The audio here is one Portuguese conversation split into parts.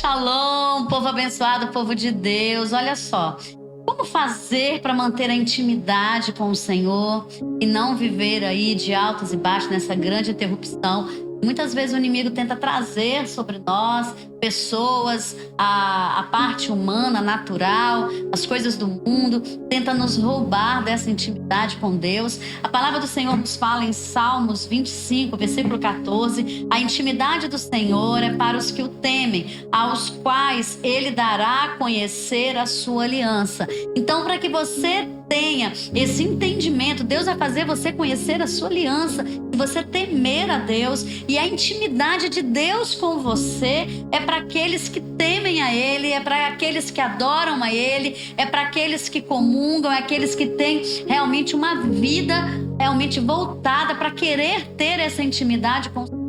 Shalom, povo abençoado, povo de Deus. Olha só, como fazer para manter a intimidade com o Senhor e não viver aí de altos e baixos nessa grande interrupção? Muitas vezes o inimigo tenta trazer sobre nós pessoas, a parte humana, natural, as coisas do mundo, tenta nos roubar dessa intimidade com Deus. A palavra do Senhor nos fala em Salmos 25, versículo 14, a intimidade do Senhor é para os que o temem, aos quais Ele dará a conhecer a sua aliança. Então, para que você tenha esse entendimento, Deus vai fazer você conhecer a sua aliança, e você temer a Deus, e a intimidade de Deus com você é para aqueles que temem a Ele, é para aqueles que adoram a Ele, é para aqueles que comungam, é aqueles que têm realmente uma vida realmente voltada para querer ter essa intimidade com o Senhor.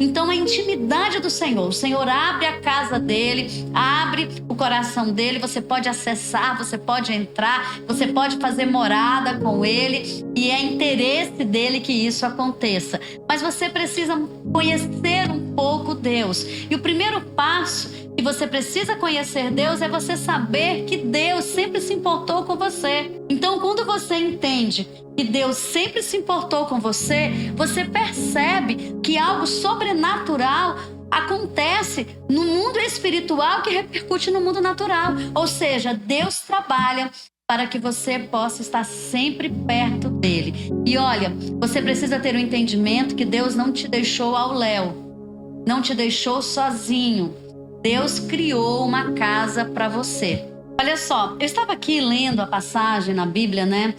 Então a intimidade do Senhor, o Senhor abre a casa dele, abre o coração dele, você pode acessar, você pode entrar, você pode fazer morada com ele, e é interesse dele que isso aconteça. Mas você precisa conhecer um pouco Deus, e o primeiro passo que você precisa conhecer Deus é você saber que Deus sempre se importou com você. Então, quando você entende que Deus sempre se importou com você, você percebe que algo sobrenatural acontece no mundo espiritual que repercute no mundo natural. Ou seja, Deus trabalha para que você possa estar sempre perto dele. E olha, você precisa ter um entendimento que Deus não te deixou ao léu, não te deixou sozinho. Deus criou uma casa para você. Olha só, eu estava aqui lendo a passagem na Bíblia, né?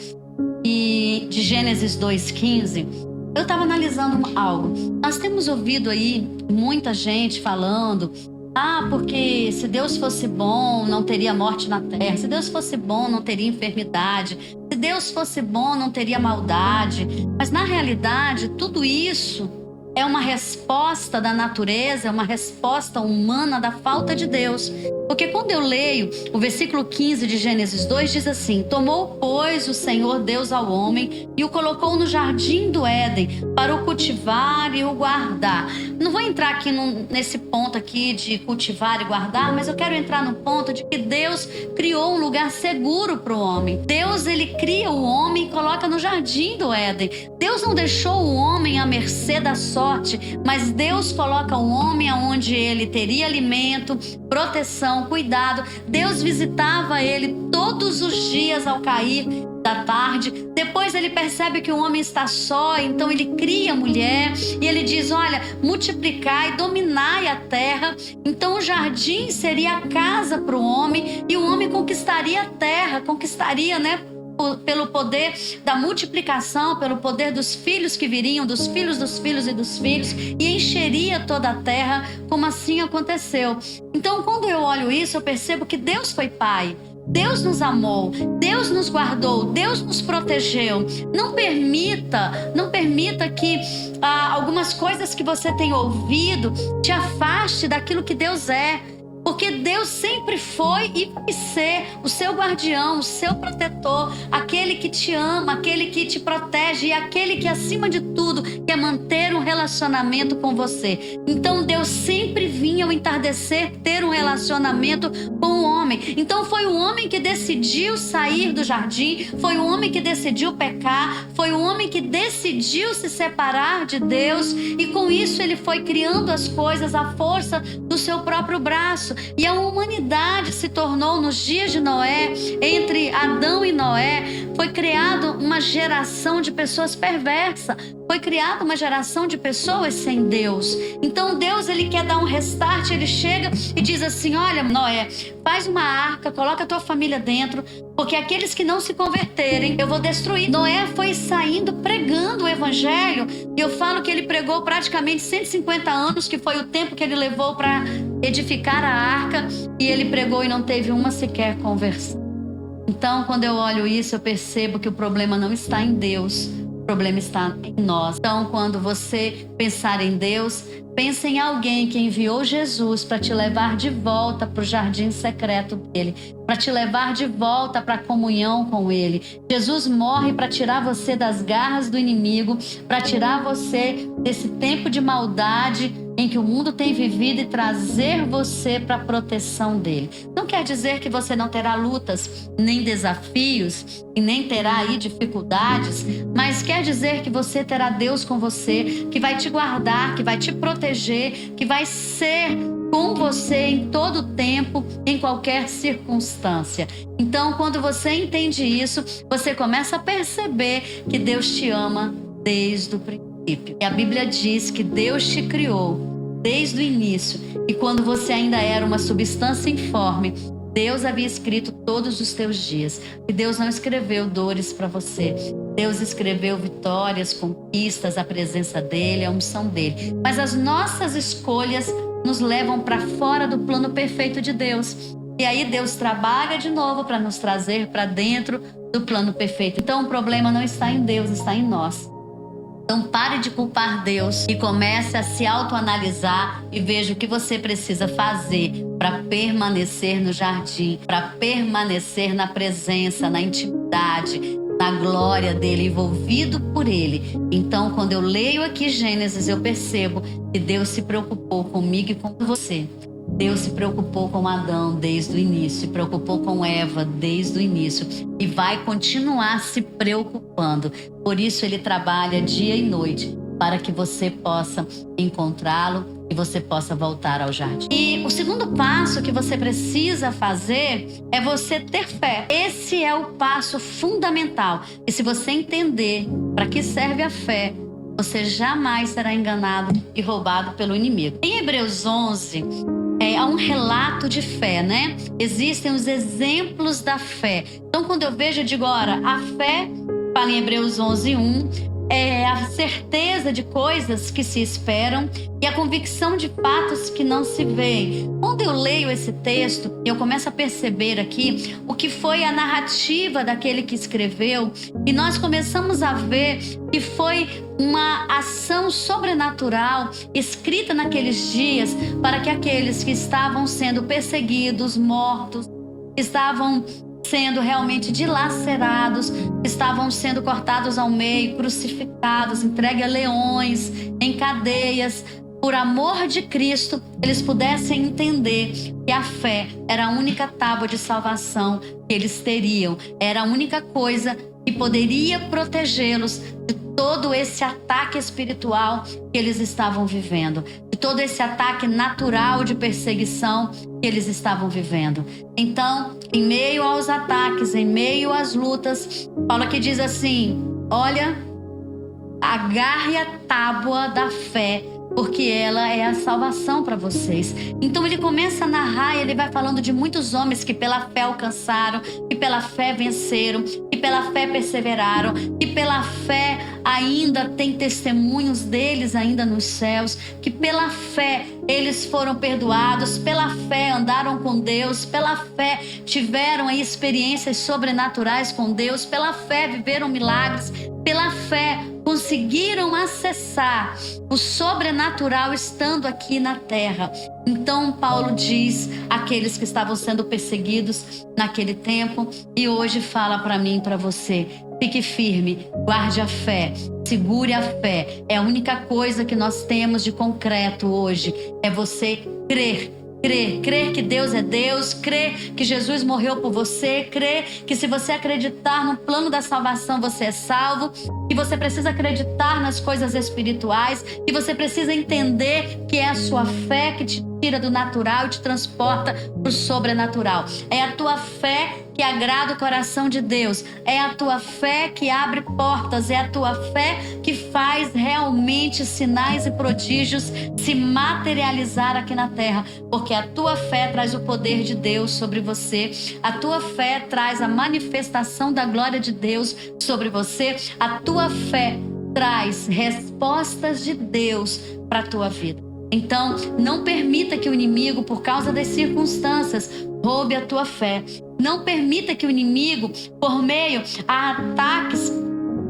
E de Gênesis 2:15, eu estava analisando algo. Nós temos ouvido aí muita gente falando: porque se Deus fosse bom, não teria morte na terra. Se Deus fosse bom, não teria enfermidade. Se Deus fosse bom, não teria maldade. Mas na realidade, tudo isso é uma resposta da natureza, é uma resposta humana da falta de Deus. Porque quando eu leio o versículo 15 de Gênesis 2, diz assim: tomou, pois, o Senhor Deus ao homem e o colocou no jardim do Éden para o cultivar e o guardar. Não vou entrar aqui nesse ponto aqui de cultivar e guardar, mas eu quero entrar no ponto de que Deus criou um lugar seguro para o homem. Deus, ele cria o homem e coloca no jardim do Éden. Deus não deixou o homem à mercê da sorte, mas Deus coloca o homem onde ele teria alimento, proteção, cuidado. Deus visitava ele todos os dias ao cair da tarde. Depois ele percebe que o homem está só, então ele cria a mulher e ele diz: olha, multiplicai, dominai a terra. Então o jardim seria a casa para o homem, e o homem conquistaria a terra, conquistaria, né? Pelo poder da multiplicação, pelo poder dos filhos que viriam, dos filhos dos filhos e dos filhos, e encheria toda a terra, como assim aconteceu. Então, quando eu olho isso, eu percebo que Deus foi Pai. Deus nos amou, Deus nos guardou, Deus nos protegeu. Não permita que algumas coisas que você tem ouvido te afaste daquilo que Deus é. Porque Deus sempre foi e vai ser o seu guardião, o seu protetor, aquele que te ama, aquele que te protege e aquele que, acima de tudo, quer manter um relacionamento com você. Então Deus sempre vinha ao entardecer ter um relacionamento com o homem. Então foi o homem que decidiu sair do jardim, foi o homem que decidiu pecar, foi o homem que decidiu se separar de Deus, e com isso ele foi criando as coisas à força do seu próprio braço. E a humanidade se tornou, nos dias de Noé, entre Adão e Noé, foi criada uma geração de pessoas perversas. Foi criada uma geração de pessoas sem Deus. Então Deus, ele quer dar um restart. Ele chega e diz assim: olha, Noé, faz uma arca, coloca a tua família dentro, porque aqueles que não se converterem, eu vou destruir. Noé foi saindo pregando o evangelho, e eu falo que ele pregou praticamente 150 anos, que foi o tempo que ele levou para edificar a arca, e ele pregou e não teve uma sequer conversão. Então, quando eu olho isso, eu percebo que o problema não está em Deus, o problema está em nós. Então, quando você pensar em Deus, pense em alguém que enviou Jesus para te levar de volta para o jardim secreto dele, para te levar de volta para a comunhão com ele. Jesus morre para tirar você das garras do inimigo, para tirar você desse tempo de maldade, em que o mundo tem vivido e trazer você para a proteção dele. Não quer dizer que você não terá lutas, nem desafios e nem terá aí dificuldades, mas quer dizer que você terá Deus com você, que vai te guardar, que vai te proteger, que vai ser com você em todo tempo, em qualquer circunstância. Então, quando você entende isso, você começa a perceber que Deus te ama desde o princípio. E a Bíblia diz que Deus te criou desde o início. E quando você ainda era uma substância informe, Deus havia escrito todos os teus dias. E Deus não escreveu dores para você. Deus escreveu vitórias, conquistas, a presença dele, a unção dele. Mas as nossas escolhas nos levam para fora do plano perfeito de Deus. E aí Deus trabalha de novo para nos trazer para dentro do plano perfeito. Então o problema não está em Deus, está em nós. Então pare de culpar Deus e comece a se autoanalisar e veja o que você precisa fazer para permanecer no jardim, para permanecer na presença, na intimidade, na glória dele, envolvido por ele. Então, quando eu leio aqui Gênesis, eu percebo que Deus se preocupou comigo e com você. Deus se preocupou com Adão desde o início, se preocupou com Eva desde o início e vai continuar se preocupando. Por isso ele trabalha dia e noite para que você possa encontrá-lo e você possa voltar ao jardim. E o segundo passo que você precisa fazer é você ter fé. Esse é o passo fundamental. E se você entender para que serve a fé, você jamais será enganado e roubado pelo inimigo. Em Hebreus 11, há um relato de fé, né? Existem os exemplos da fé. Então, quando eu vejo, eu digo, ora, a fé, fala em Hebreus 11:1, é a certeza de coisas que se esperam e a convicção de fatos que não se veem. Quando eu leio esse texto, eu começo a perceber aqui o que foi a narrativa daquele que escreveu, e nós começamos a ver que foi uma ação sobrenatural escrita naqueles dias para que aqueles que estavam sendo perseguidos, mortos, estavam sendo realmente dilacerados, estavam sendo cortados ao meio, crucificados, entregues a leões, em cadeias, por amor de Cristo, eles pudessem entender que a fé era a única tábua de salvação que eles teriam, era a única coisa que poderia protegê-los de todo esse ataque espiritual que eles estavam vivendo, de todo esse ataque natural de perseguição que eles estavam vivendo. Então, em meio aos ataques, em meio às lutas, Paulo aqui diz assim: olha, agarre a tábua da fé, porque ela é a salvação para vocês. Então ele começa a narrar, ele vai falando de muitos homens que pela fé alcançaram, que pela fé venceram, que pela fé perseveraram, que pela fé ainda tem testemunhos deles ainda nos céus, que pela fé eles foram perdoados, pela fé andaram com Deus, pela fé tiveram aí experiências sobrenaturais com Deus, pela fé viveram milagres, pela fé conseguiram acessar o sobrenatural estando aqui na terra. Então Paulo diz àqueles que estavam sendo perseguidos naquele tempo, e hoje fala para mim e para você: fique firme, guarde a fé, segure a fé. É a única coisa que nós temos de concreto hoje, é você crer. Crer que Deus é Deus, crer que Jesus morreu por você, crer que se você acreditar no plano da salvação você é salvo, que você precisa acreditar nas coisas espirituais, que você precisa entender que é a sua fé que te tira do natural e te transporta para o sobrenatural. É a tua fé que agrada o coração de Deus, é a tua fé que abre portas, é a tua fé que faz realmente sinais e prodígios se materializar aqui na terra, porque a tua fé traz o poder de Deus sobre você, a tua fé traz a manifestação da glória de Deus sobre você, a tua fé traz respostas de Deus para a tua vida. Então, não permita que o inimigo, por causa das circunstâncias, roube a tua fé. Não permita que o inimigo, por meio a ataques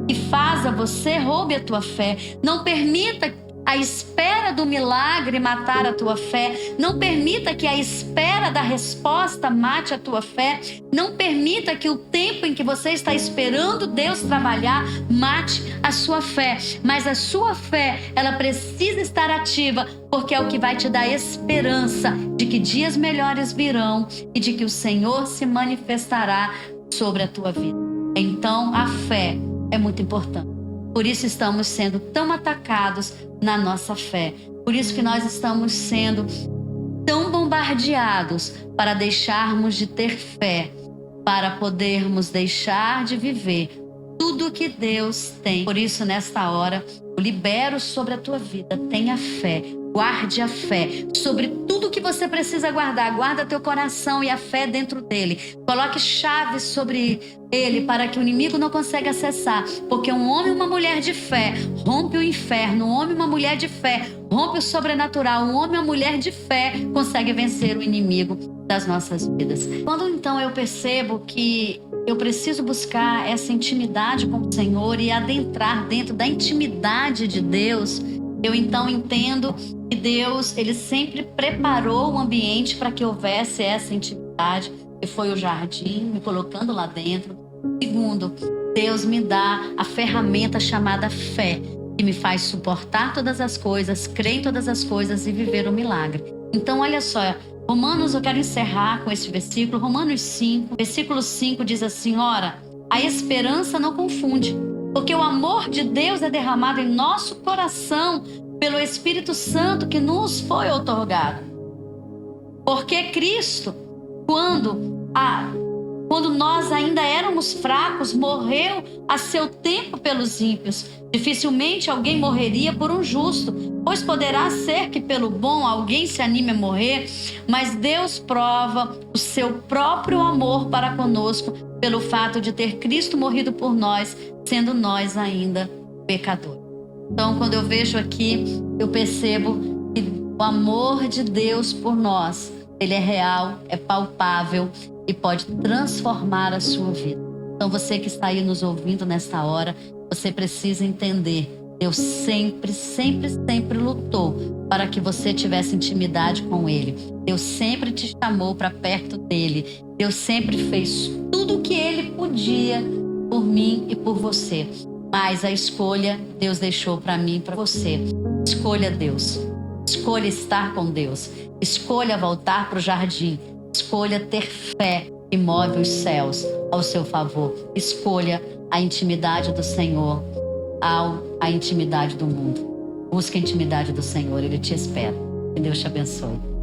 que faz a você, roube a tua fé. Não permita a espera do milagre matar a tua fé. Não permita que a espera da resposta mate a tua fé. Não permita que o tempo em que você está esperando Deus trabalhar mate a sua fé. Mas a sua fé, ela precisa estar ativa, porque é o que vai te dar esperança de que dias melhores virão e de que o Senhor se manifestará sobre a tua vida. Então, a fé é muito importante. Por isso estamos sendo tão atacados na nossa fé. Por isso que nós estamos sendo tão bombardeados para deixarmos de ter fé, para podermos deixar de viver tudo que Deus tem. Por isso, nesta hora, eu libero sobre a tua vida. Tenha fé. Guarde a fé sobre tudo que você precisa guardar. Guarda teu coração e a fé dentro dele. Coloque chaves sobre ele para que o inimigo não consiga acessar. Porque um homem e uma mulher de fé rompe o inferno. Um homem e uma mulher de fé rompe o sobrenatural. Um homem e uma mulher de fé consegue vencer o inimigo das nossas vidas. Quando então eu percebo que eu preciso buscar essa intimidade com o Senhor e adentrar dentro da intimidade de Deus, eu então entendo que Deus, ele sempre preparou o ambiente para que houvesse essa intimidade, que foi o jardim, me colocando lá dentro. Segundo, Deus me dá a ferramenta chamada fé, que me faz suportar todas as coisas, crer em todas as coisas e viver o milagre. Então, olha só, Romanos, eu quero encerrar com esse versículo, Romanos 5, versículo 5 diz assim: ora, a esperança não confunde, porque o amor de Deus é derramado em nosso coração pelo Espírito Santo que nos foi outorgado. Porque Cristo, quando nós ainda éramos fracos, morreu a seu tempo pelos ímpios. Dificilmente alguém morreria por um justo, pois poderá ser que pelo bom alguém se anime a morrer, mas Deus prova o seu próprio amor para conosco pelo fato de ter Cristo morrido por nós, sendo nós ainda pecadores. Então, quando eu vejo aqui, eu percebo que o amor de Deus por nós, ele é real, é palpável e pode transformar a sua vida. Então, você que está aí nos ouvindo nesta hora, você precisa entender: Deus sempre, sempre, sempre lutou para que você tivesse intimidade com Ele. Deus sempre te chamou para perto dEle. Deus sempre fez tudo o que Ele podia por mim e por você. Mas a escolha Deus deixou para mim e para você. Escolha Deus. Escolha estar com Deus. Escolha voltar para o jardim. Escolha ter fé que move os céus ao seu favor. Escolha a intimidade do Senhor a intimidade do mundo. Busque a intimidade do Senhor, Ele te espera. Que Deus te abençoe.